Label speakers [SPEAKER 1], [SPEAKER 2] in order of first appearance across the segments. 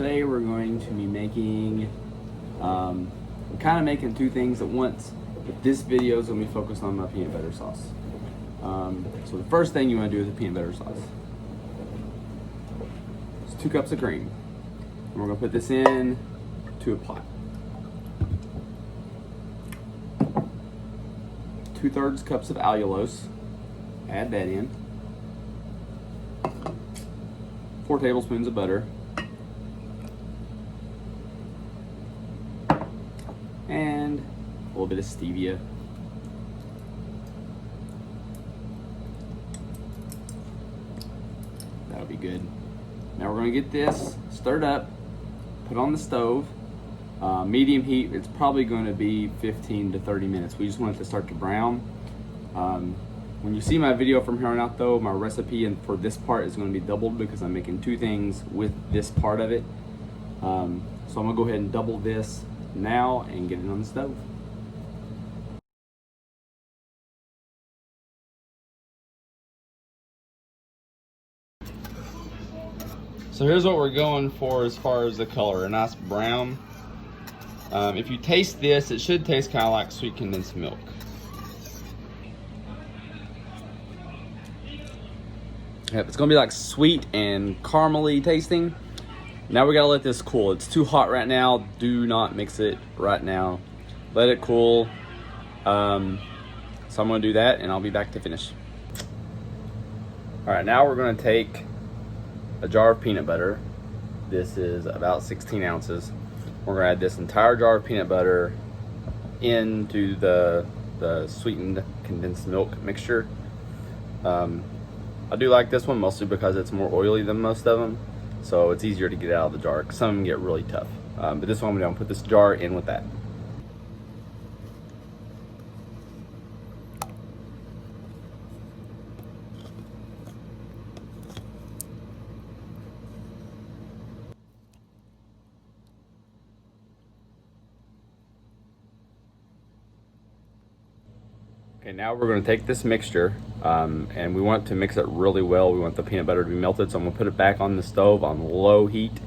[SPEAKER 1] today we're going to be making, we're kind of making two things at once, but this video is going to be focused on my peanut butter sauce. So the first thing you want to do with the peanut butter sauce is 2 cups of cream. And we're going to put this in to a pot. 2/3 cups of allulose, add that in. 4 tablespoons of butter. And a little bit of stevia. That'll be good. Now we're gonna get this stirred up, put on the stove, medium heat. It's probably gonna be 15 to 30 minutes. We just want it to start to brown. When you see my video from here on out though, my recipe and for this part is gonna be doubled because I'm making 2 things with this part of it. So I'm gonna go ahead and double this now and get it on the stove. So here's what we're going for as far as the color, a nice brown. If you taste this, it should taste kind of like sweet condensed milk. Yep, it's gonna be like sweet and caramely tasting. Now we gotta let this cool. It's too hot right now. Do not mix it right now. Let it cool. So I'm gonna do that and I'll be back to finish. All right, now we're gonna take a jar of peanut butter. This is about 16 ounces. We're gonna add this entire jar of peanut butter into the sweetened condensed milk mixture. I do like this one mostly because it's more oily than most of them. So it's easier to get out of the jar. Some of them get really tough. But this one I'm gonna put this jar in with that. Okay, now we're gonna take this mixture and we want to mix it really well. We want the peanut butter to be melted, so I'm gonna put it back on the stove on low heat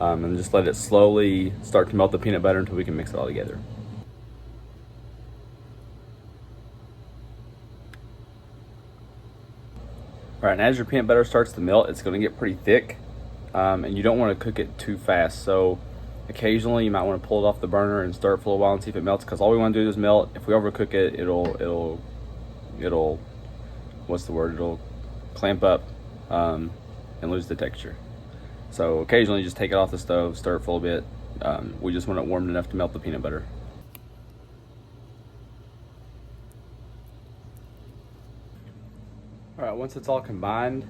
[SPEAKER 1] and just let it slowly start to melt the peanut butter until we can mix it all together. All right, and as your peanut butter starts to melt, it's gonna get pretty thick and you don't wanna cook it too fast. So occasionally you might wanna pull it off the burner and stir it for a while and see if it melts, because all we wanna do is melt. If we overcook it, it'll what's the word? It'll clamp up and lose the texture. So occasionally just take it off the stove, stir it for a little bit. We just want it warm enough to melt the peanut butter. All right, once it's all combined,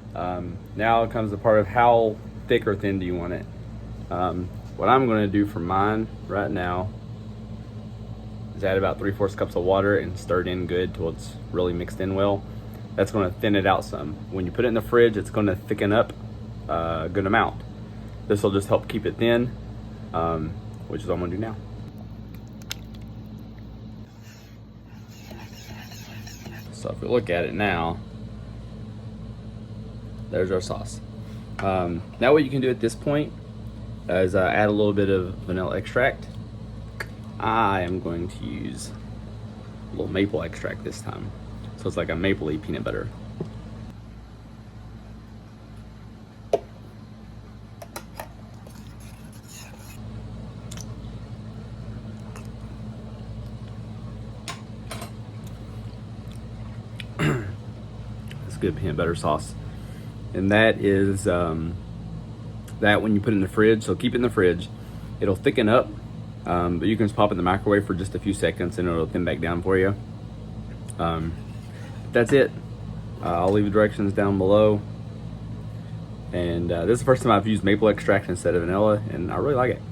[SPEAKER 1] now comes the part of how thick or thin do you want it. What I'm gonna do for mine right now is add about 3/4 cups of water and stir it in good till it's really mixed in well. That's gonna thin it out some. When you put it in the fridge, it's gonna thicken up a good amount. This will just help keep it thin, which is what I'm gonna do now. So if we look at it now, there's our sauce. Now what you can do at this point is add a little bit of vanilla extract. I am going to use a little maple extract this time. So it's like a mapley peanut butter. It's good peanut butter sauce. And that is that when you put it in the fridge, so keep it in the fridge. It'll thicken up, but you can just pop it in the microwave for just a few seconds and it'll thin back down for you. That's it. I'll leave the directions down below. And this is the first time I've used maple extract instead of vanilla, and I really like it.